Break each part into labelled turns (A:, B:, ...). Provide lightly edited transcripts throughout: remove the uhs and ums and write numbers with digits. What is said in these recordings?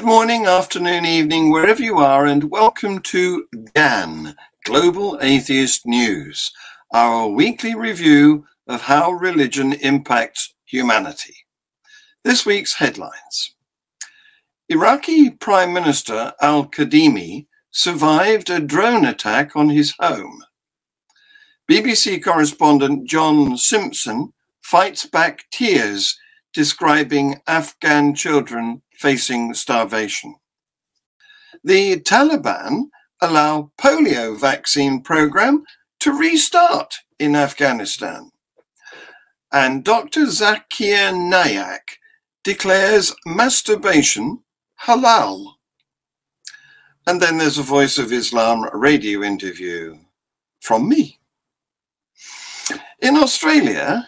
A: Good morning, afternoon, evening, wherever you are, and welcome to GAN, Global Atheist News, our weekly review of how religion impacts humanity. This week's headlines. Iraqi Prime Minister al-Kadhimi survived a drone attack on his home. BBC correspondent John Simpson fights back tears describing Afghan children facing starvation. The Taliban allow polio vaccine program to restart in Afghanistan. And Dr. Zakir Nayak declares masturbation halal. And then there's a Voice of Islam radio interview from me. In Australia,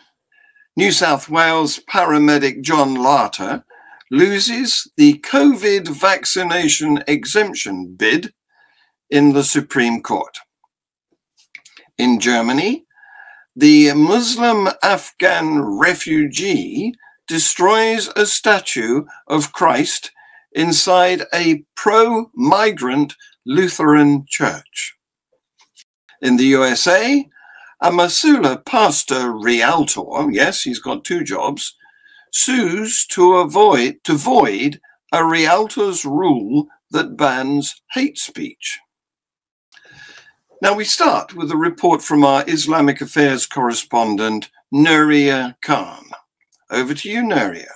A: New South Wales paramedic John Larter loses the COVID vaccination exemption bid in the Supreme Court. In Germany, the Muslim Afghan refugee destroys a statue of Christ inside a pro-migrant Lutheran church. In the USA, a Missoula pastor realtor, yes, he's got two jobs, sues to void a realtor's rule that bans hate speech. Now we start with a report from our Islamic affairs correspondent, Nuria Khan. Over to you, Nuria.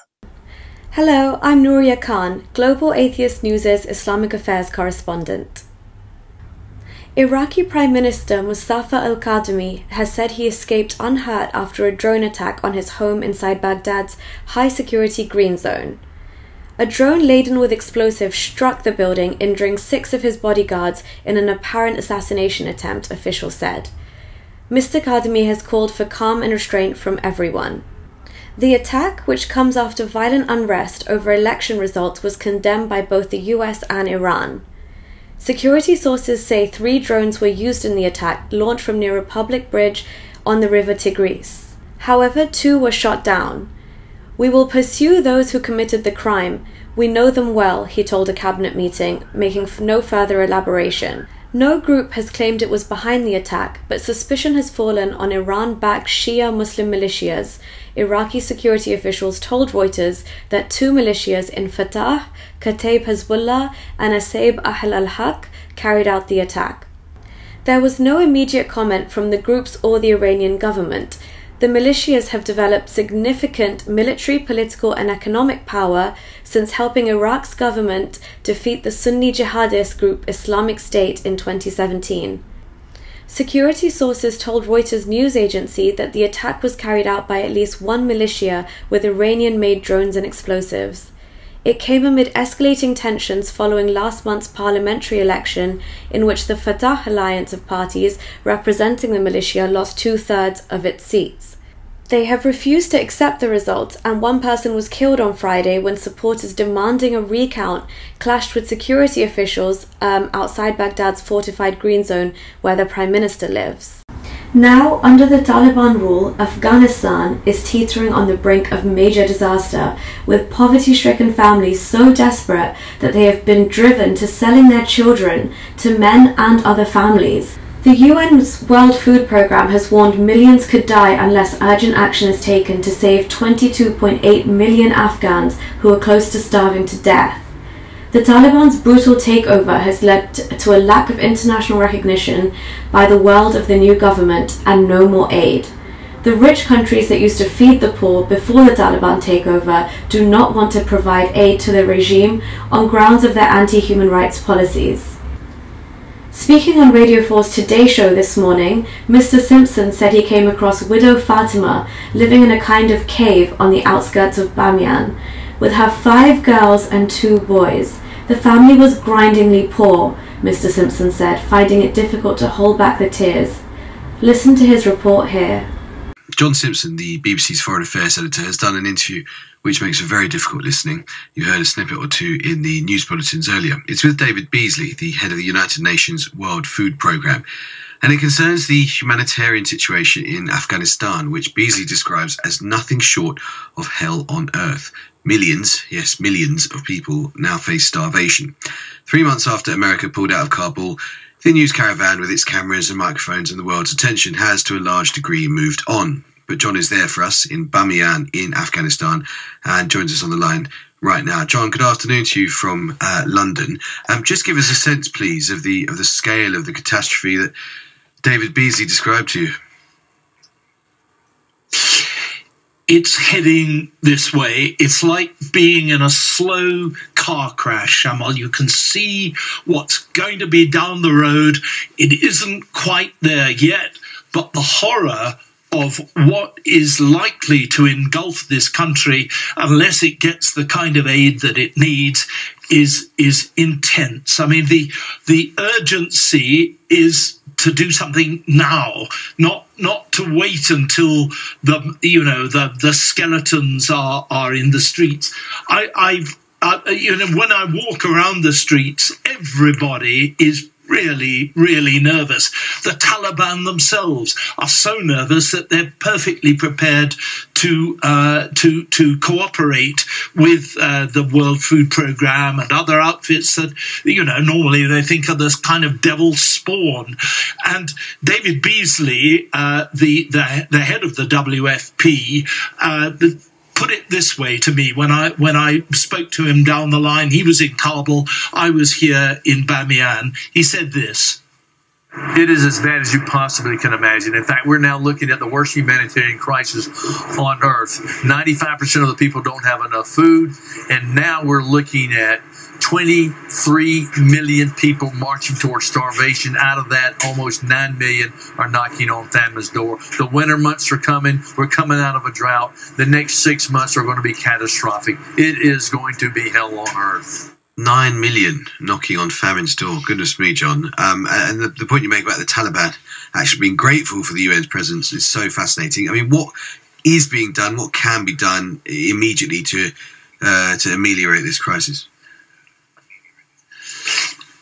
B: Hello, I'm Nuria Khan, Global Atheist News' Islamic affairs correspondent. Iraqi Prime Minister Mustafa al-Kadhimi has said he escaped unhurt after a drone attack on his home inside Baghdad's high-security green zone. A drone laden with explosives struck the building, injuring 6 of his bodyguards in an apparent assassination attempt, officials said. Mr. Kadhimi has called for calm and restraint from everyone. The attack, which comes after violent unrest over election results, was condemned by both the US and Iran. Security sources say 3 drones were used in the attack, launched from near a public bridge on the river Tigris. However, 2 were shot down. "We will pursue those who committed the crime. We know them well," he told a cabinet meeting, making no further elaboration. No group has claimed it was behind the attack, but suspicion has fallen on Iran-backed Shia Muslim militias. Iraqi security officials told Reuters that 2 militias in Fatah, Kataib Hezbollah and Asaib Ahl al-Haq carried out the attack. There was no immediate comment from the groups or the Iranian government. The militias have developed significant military, political and economic power since helping Iraq's government defeat the Sunni jihadist group Islamic State in 2017. Security sources told Reuters news agency that the attack was carried out by at least 1 militia with Iranian-made drones and explosives. It came amid escalating tensions following last month's parliamentary election, in which the Fatah alliance of parties representing the militia lost 2/3 of its seats. They have refused to accept the results, and 1 person was killed on Friday when supporters demanding a recount clashed with security officials outside Baghdad's fortified green zone where the Prime Minister lives. Now, under the Taliban rule, Afghanistan is teetering on the brink of major disaster, with poverty-stricken families so desperate that they have been driven to selling their children to men and other families. The UN's World Food Programme has warned millions could die unless urgent action is taken to save 22.8 million Afghans who are close to starving to death. The Taliban's brutal takeover has led to a lack of international recognition by the world of the new government and no more aid. The rich countries that used to feed the poor before the Taliban takeover do not want to provide aid to the regime on grounds of their anti-human rights policies. Speaking on Radio 4's Today Show this morning, Mr. Simpson said he came across widow Fatima living in a kind of cave on the outskirts of Bamiyan, with her 5 girls and 2 boys. The family was grindingly poor, Mr. Simpson said, finding it difficult to hold back the tears. Listen to his report here.
C: John Simpson, the BBC's Foreign Affairs editor, has done an interview which makes for very difficult listening. You heard a snippet or 2 in the news bulletins earlier. It's with David Beasley, the head of the United Nations World Food Programme. And it concerns the humanitarian situation in Afghanistan, which Beasley describes as nothing short of hell on earth. Millions, yes, millions of people now face starvation. 3 months after America pulled out of Kabul, the news caravan with its cameras and microphones and the world's attention has to a large degree moved on. But John is there for us in Bamiyan in Afghanistan and joins us on the line right now. John, good afternoon to you from London. Just give us a sense, please, of the scale of the catastrophe that David Beasley described to you.
D: It's heading this way. It's like being in a slow car crash, Shamal. You can see what's going to be down the road. It isn't quite there yet, but the horror of what is likely to engulf this country unless it gets the kind of aid that it needs is intense. I mean, the urgency is to do something now, not to wait until the skeletons are in the streets. When I walk around the streets, everybody is really, really nervous. The Taliban themselves are so nervous that they're perfectly prepared to cooperate with the World Food Programme and other outfits that, normally they think are this kind of devil's spawn. And David Beasley, the head of the WFP, put it this way to me when I spoke to him down the line. He was in Kabul, I was here in Bamiyan. He said this:
E: it is as bad as you possibly can imagine. In fact, we're now looking at the worst humanitarian crisis on earth. 95% of the people don't have enough food, and now we're looking at 23 million people marching towards starvation. Out of that, almost 9 million are knocking on famine's door. The winter months are coming. We're coming out of a drought. The next 6 months are going to be catastrophic. It is going to be hell on earth.
C: 9 million knocking on famine's door. Goodness me, John. And the point you make about the Taliban actually being grateful for the UN's presence is so fascinating. I mean, what is being done? What can be done immediately to ameliorate this crisis?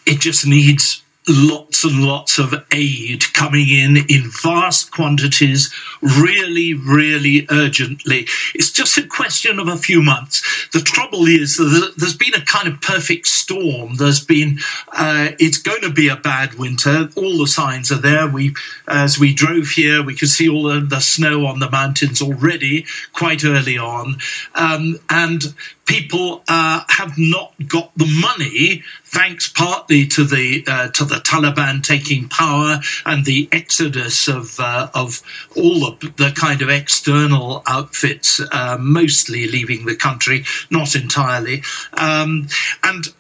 D: It just needs lots and lots of aid coming in vast quantities, really, really urgently. It's just a question of a few months. The trouble is that there's been a kind of perfect storm. It's going to be a bad winter. All the signs are there. As we drove here, we could see all the snow on the mountains already quite early on. And people have not got the money, thanks partly to the Taliban taking power and the exodus of all of the kind of external outfits, mostly leaving the country, not entirely,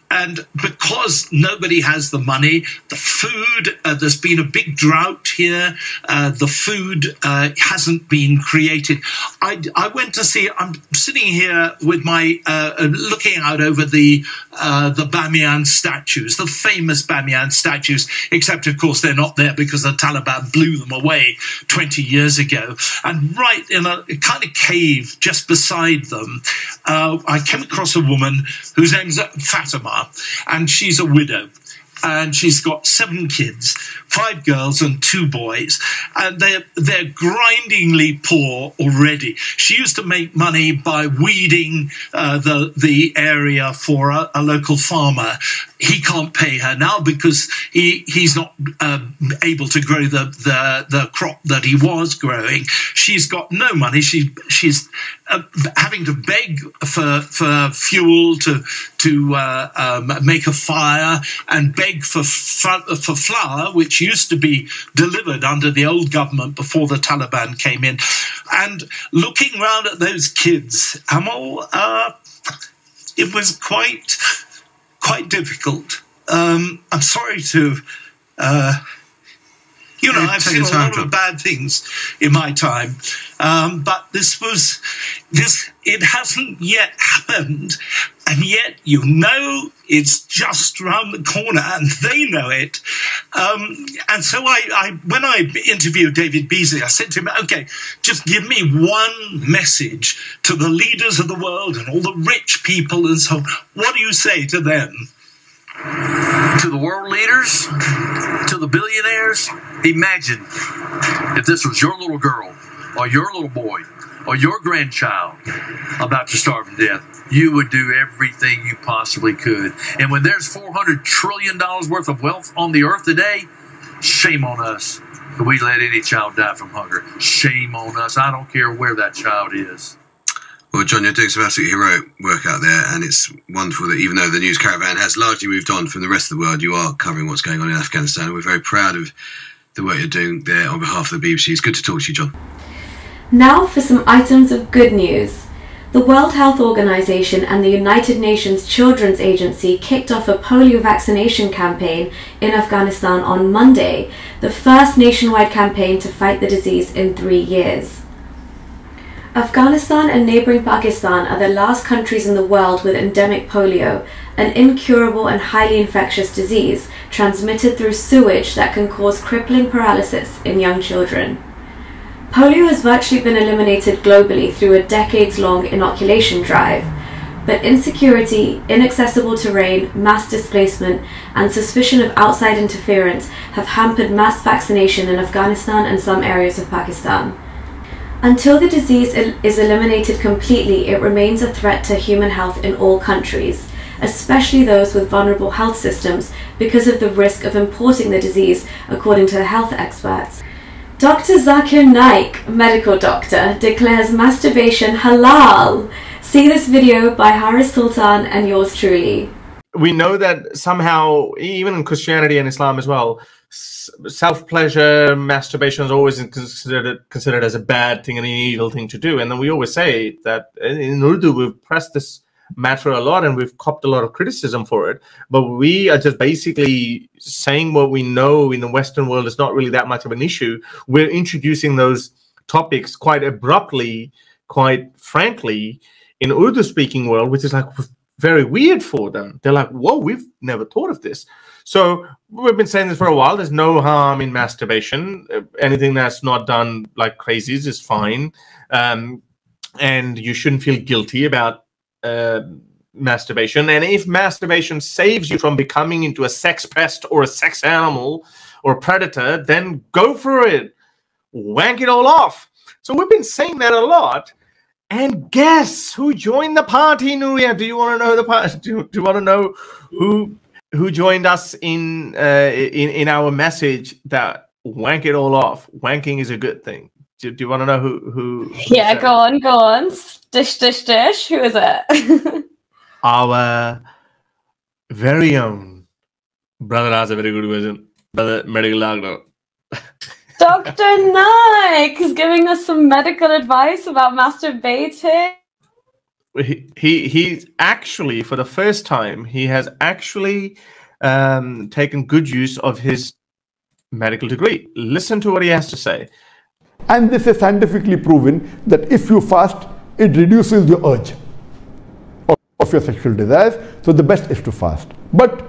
D: and because nobody has the money, the food, there's been a big drought here. The food hasn't been created. I went to see, I'm sitting here with my, looking out over the Bamiyan statues, the famous Bamiyan statues, except of course they're not there because the Taliban blew them away 20 years ago. And right in a kind of cave just beside them, I came across a woman whose name's Fatima, and she's a widow. And she's got 7 kids, 5 girls and 2 boys, and they're grindingly poor already. She used to make money by weeding the area for a local farmer. He can't pay her now because he's not able to grow the crop that he was growing. She's got no money. She's having to beg for fuel to make a fire, and beg for flour, which used to be delivered under the old government before the Taliban came in. And looking round at those kids, Amal, it was quite difficult. I'm sorry to... I've seen a lot of bad things in my time, but it hasn't yet happened, and yet it's just round the corner, and they know it. And so when I interviewed David Beasley, I said to him, okay, just give me one message to the leaders of the world and all the rich people and so on. What do you say to them?
E: To the world leaders, to the billionaires. Imagine if this was your little girl or your little boy or your grandchild about to starve to death. You would do everything you possibly could. And when there's $400 trillion worth of wealth on the earth today, shame on us that we let any child die from hunger. Shame on us. I don't care where that child is.
C: Well, John, you're doing some absolutely heroic work out there, and it's wonderful that even though the news caravan has largely moved on from the rest of the world, you are covering what's going on in Afghanistan. We're very proud of the work you're doing there on behalf of the BBC. It's good to talk to you, John.
B: Now for some items of good news. The World Health Organization and the United Nations Children's Agency kicked off a polio vaccination campaign in Afghanistan on Monday, the first nationwide campaign to fight the disease in 3 years. Afghanistan and neighbouring Pakistan are the last countries in the world with endemic polio, an incurable and highly infectious disease transmitted through sewage that can cause crippling paralysis in young children. Polio has virtually been eliminated globally through a decades-long inoculation drive, but insecurity, inaccessible terrain, mass displacement, and suspicion of outside interference have hampered mass vaccination in Afghanistan and some areas of Pakistan. Until the disease is eliminated completely, it remains a threat to human health in all countries, especially those with vulnerable health systems because of the risk of importing the disease, according to the health experts. Dr. Zakir Nayak, medical doctor, declares masturbation halal. See this video by Haris Sultan and yours truly.
F: We know that somehow, even in Christianity and Islam as well, self-pleasure, masturbation is always considered as a bad thing and an evil thing to do. And then we always say that in Urdu, we've pressed this matter a lot and we've copped a lot of criticism for it, but we are just basically saying what we know in the Western world is not really that much of an issue. We're introducing those topics quite abruptly, quite frankly, in Urdu speaking world, which is like very weird for them. They're like, whoa, we've never thought of this. So we've been saying this for a while. There's no harm in masturbation. Anything that's not done like crazies is fine. And you shouldn't feel guilty about masturbation. And if masturbation saves you from becoming into a sex pest or a sex animal or a predator, then go for it. Wank it all off. So we've been saying that a lot. And guess who joined the party, Nuria? Do you want to know the party? Do you want to know who joined us in our message that wank it all off? Wanking is a good thing. Do you want to know who
B: yeah, go on. Dish. Who is it?
F: Our very own brother has a very good question. Brother medical doctor.
B: Dr. Nayak is giving us some medical advice about masturbating.
F: He's actually, for the first time, he has actually taken good use of his medical degree. Listen to what he has to say.
G: And this is scientifically proven that if you fast, it reduces the urge of your sexual desires. So the best is to fast. But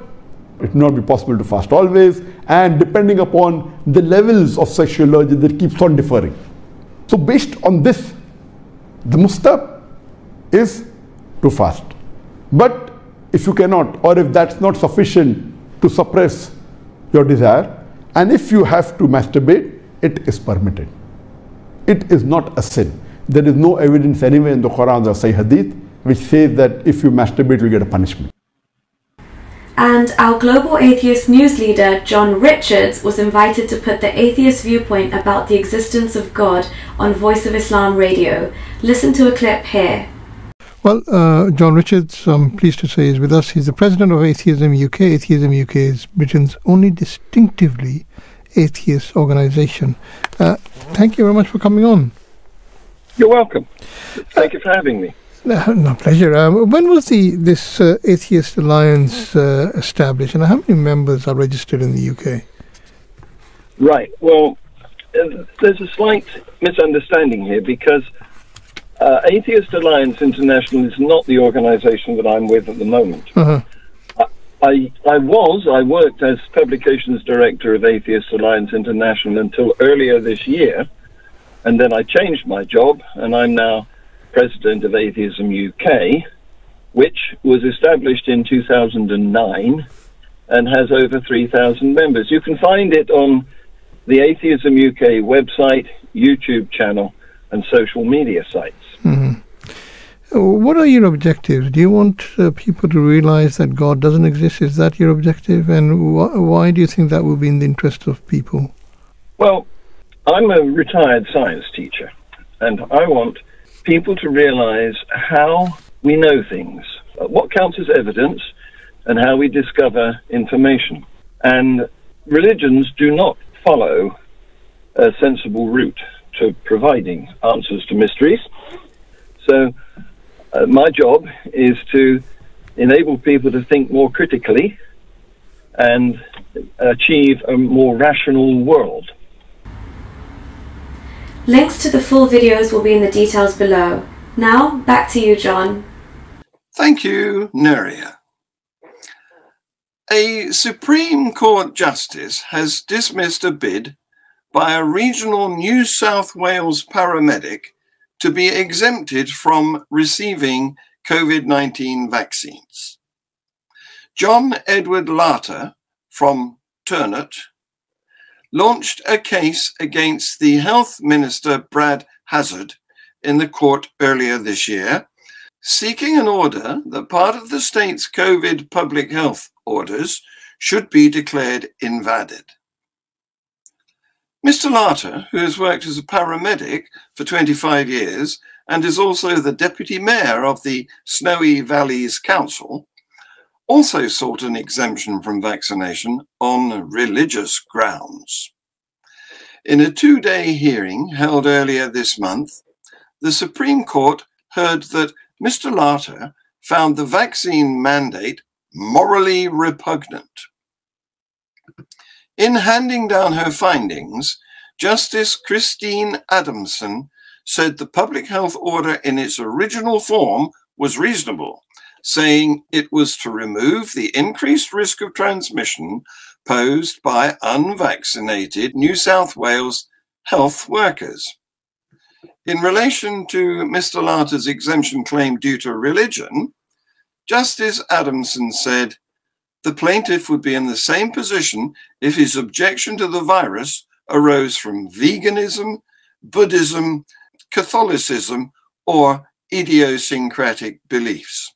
G: it will not be possible to fast always. And depending upon the levels of sexual urge, that keeps on differing. So based on this, the mustab is to fast. But if you cannot, or if that's not sufficient to suppress your desire, and if you have to masturbate, it is permitted. It is not a sin. There is no evidence anywhere in the Quran or Sahih Hadith which says that if you masturbate, you get a punishment.
B: And our global atheist news leader, John Richards, was invited to put the atheist viewpoint about the existence of God on Voice of Islam radio. Listen to a clip here.
H: Well, John Richards, I'm pleased to say, is with us. He's the president of Atheism UK. Atheism UK is Britain's only distinctively atheist organization. Thank you very much for coming on.
I: You're welcome. Thank you for having me.
H: No, pleasure. When was this Atheist Alliance established, and how many members are registered in the UK?
I: Right. Well, there's a slight misunderstanding here because Atheist Alliance International is not the organization that I'm with at the moment. I worked as publications director of Atheist Alliance International until earlier this year, and then I changed my job, and I'm now president of Atheism UK, which was established in 2009 and has over 3,000 members. You can find it on the Atheism UK website, YouTube channel, and social media sites.
H: Mm-hmm. What are your objectives? Do you want people to realize that God doesn't exist? Is that your objective? And why do you think that will be in the interest of people?
I: Well, I'm a retired science teacher, and I want people to realize how we know things, what counts as evidence, and how we discover information. And religions do not follow a sensible route to providing answers to mysteries. So my job is to enable people to think more critically and achieve a more rational world.
B: Links to the full videos will be in the details below. Now, back to you, John.
A: Thank you, Nuria. A Supreme Court justice has dismissed a bid by a regional New South Wales paramedic to be exempted from receiving COVID-19 vaccines. John Edward Larter from Turnett launched a case against the Health Minister Brad Hazzard in the court earlier this year, seeking an order that part of the state's COVID public health orders should be declared invalid. Mr. Larter, who has worked as a paramedic for 25 years and is also the deputy mayor of the Snowy Valleys Council, also sought an exemption from vaccination on religious grounds. In a two-day hearing held earlier this month, the Supreme Court heard that Mr. Larter found the vaccine mandate morally repugnant. In handing down her findings, Justice Christine Adamson said the public health order in its original form was reasonable, saying it was to remove the increased risk of transmission posed by unvaccinated New South Wales health workers. In relation to Mr. Larter's exemption claim due to religion, Justice Adamson said the plaintiff would be in the same position if his objection to the virus arose from veganism, Buddhism, Catholicism, or idiosyncratic beliefs.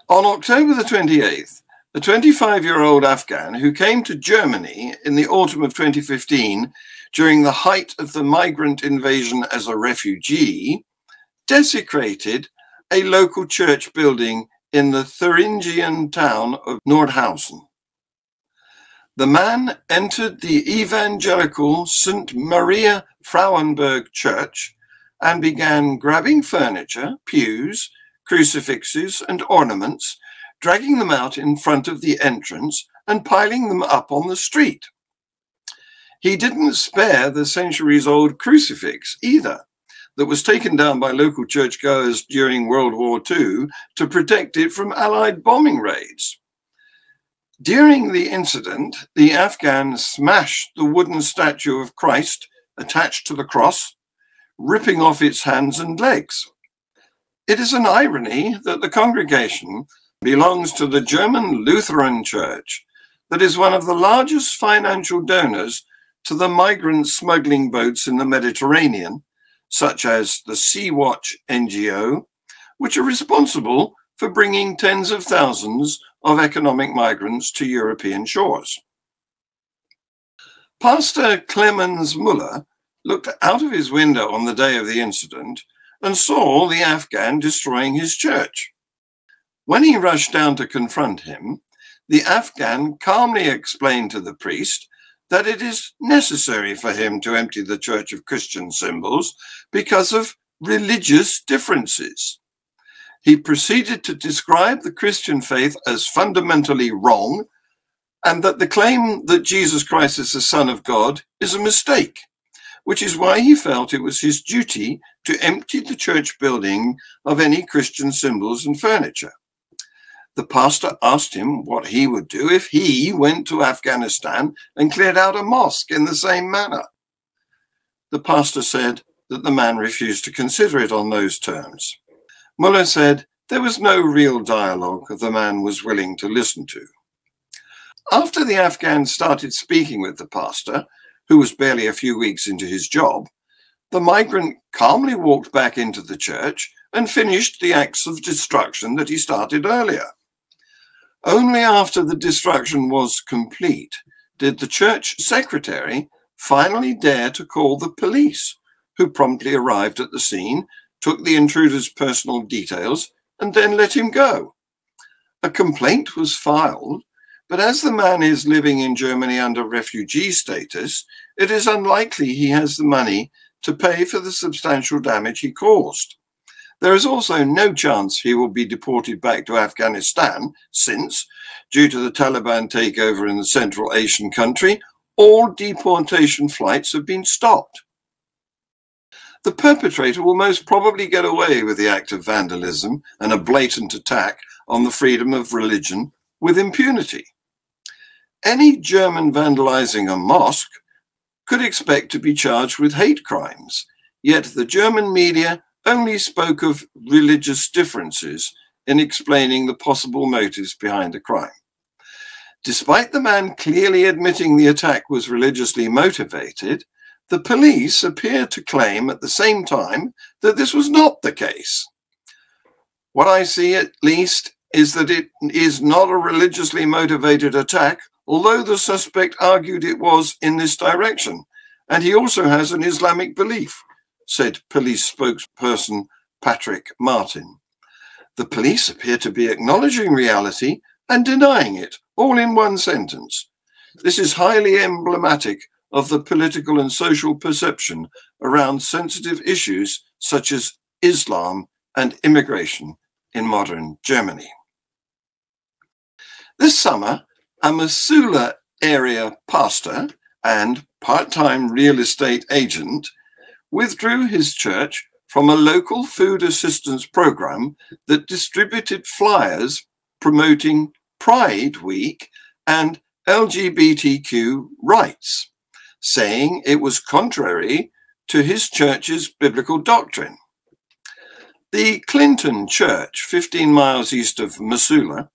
A: On October the 28th, a 25-year-old Afghan who came to Germany in the autumn of 2015 during the height of the migrant invasion as a refugee, desecrated a local church building in the Thuringian town of Nordhausen. The man entered the evangelical St. Maria Frauenberg Church and began grabbing furniture, pews, crucifixes, and ornaments, dragging them out in front of the entrance and piling them up on the street. He didn't spare the centuries-old crucifix either, that was taken down by local churchgoers during World War II to protect it from Allied bombing raids. During the incident, the Afghan smashed the wooden statue of Christ attached to the cross, ripping off its hands and legs. It is an irony that the congregation belongs to the German Lutheran Church, that is one of the largest financial donors to the migrant smuggling boats in the Mediterranean, such as the Sea-Watch NGO, which are responsible for bringing tens of thousands of economic migrants to European shores. Pastor Clemens Muller looked out of his window on the day of the incident and saw the Afghan destroying his church. When he rushed down to confront him, the Afghan calmly explained to the priest that it is necessary for him to empty the church of Christian symbols because of religious differences. He proceeded to describe the Christian faith as fundamentally wrong and that the claim that Jesus Christ is the Son of God is a mistake, which is why he felt it was his duty to empty the church building of any Christian symbols and furniture. The pastor asked him what he would do if he went to Afghanistan and cleared out a mosque in the same manner. The pastor said that the man refused to consider it on those terms. Muller said there was no real dialogue the man was willing to listen to. After the Afghans started speaking with the pastor, who was barely a few weeks into his job, the migrant calmly walked back into the church and finished the acts of destruction that he started earlier. Only after the destruction was complete did the church secretary finally dare to call the police, who promptly arrived at the scene, took the intruder's personal details, and then let him go. A complaint was filed, but as the man is living in Germany under refugee status, it is unlikely he has the money to pay for the substantial damage he caused. There is also no chance he will be deported back to Afghanistan since, due to the Taliban takeover in the Central Asian country, all deportation flights have been stopped. The perpetrator will most probably get away with the act of vandalism and a blatant attack on the freedom of religion with impunity. Any German vandalizing a mosque could expect to be charged with hate crimes, yet the German media only spoke of religious differences in explaining the possible motives behind the crime. Despite the man clearly admitting the attack was religiously motivated, the police appear to claim at the same time that this was not the case. What I see, at least, is that it is not a religiously motivated attack, although the suspect argued it was in this direction, and he also has an Islamic belief, said police spokesperson Patrick Martin. The police appear to be acknowledging reality and denying it, all in one sentence. This is highly emblematic of the political and social perception around sensitive issues such as Islam and immigration in modern Germany. This summer, a Missoula area pastor and part-time real estate agent withdrew his church from a local food assistance program that distributed flyers promoting Pride Week and LGBTQ rights, saying it was contrary to his church's biblical doctrine. The Clinton Church, 15 miles east of Missoula,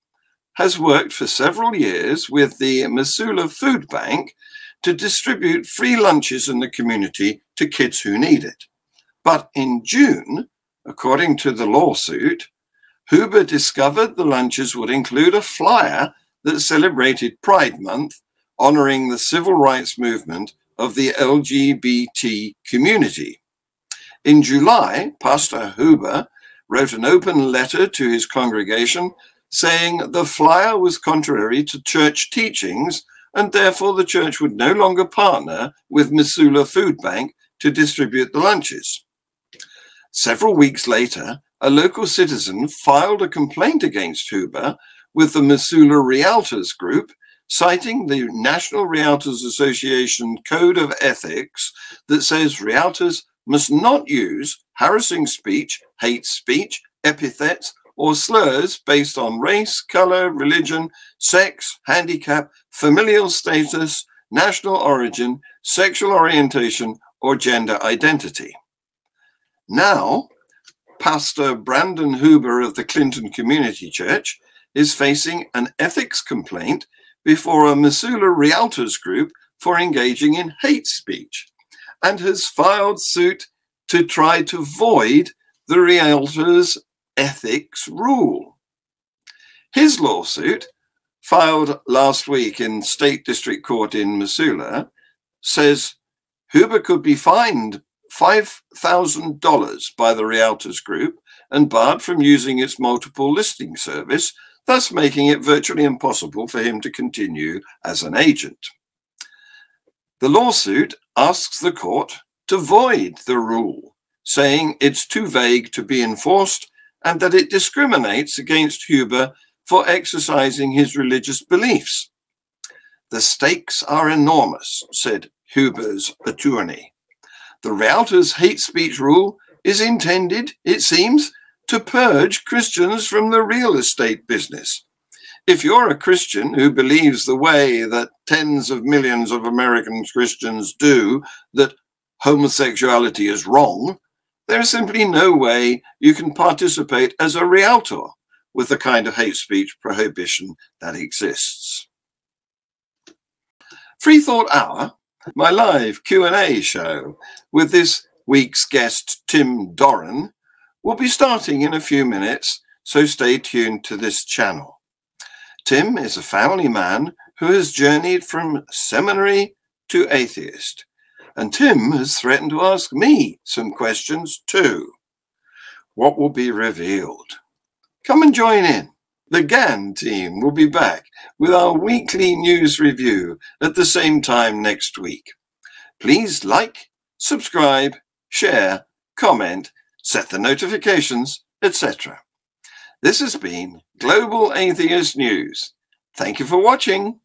A: has worked for several years with the Missoula Food Bank to distribute free lunches in the community to kids who need it. But in June, according to the lawsuit, Huber discovered the lunches would include a flyer that celebrated Pride Month, honoring the civil rights movement of the LGBT community. In July, Pastor Huber wrote an open letter to his congregation saying the flyer was contrary to church teachings and therefore the church would no longer partner with Missoula Food Bank to distribute the lunches. Several weeks later, a local citizen filed a complaint against Huber with the Missoula Realtors group, citing the National Realtors Association Code of Ethics that says realtors must not use harassing speech, hate speech, epithets, or slurs based on race, color, religion, sex, handicap, familial status, national origin, sexual orientation, or gender identity. Now, Pastor Brandon Huber of the Clinton Community Church is facing an ethics complaint before a Missoula Realtors group for engaging in hate speech and has filed suit to try to void the Realtors ethics rule. His lawsuit, filed last week in State District Court in Missoula, says Huber could be fined $5,000 by the Realtors group and barred from using its multiple listing service, thus making it virtually impossible for him to continue as an agent. The lawsuit asks the court to void the rule, saying it's too vague to be enforced and that it discriminates against Huber for exercising his religious beliefs. The stakes are enormous, said Huber's attorney. The Realtors hate speech rule is intended, it seems, to purge Christians from the real estate business. If you're a Christian who believes the way that tens of millions of American Christians do, that homosexuality is wrong, there is simply no way you can participate as a realtor with the kind of hate speech prohibition that exists. Free Thought Hour, my live Q&A show with this week's guest, Tim Doran, will be starting in a few minutes, so stay tuned to this channel. Tim is a family man who has journeyed from seminary to atheist, and Tim has threatened to ask me some questions too. What will be revealed? Come and join in. The GAN team will be back with our weekly news review at the same time next week. Please like, subscribe, share, comment, set the notifications, etc. This has been Global Atheist News. Thank you for watching.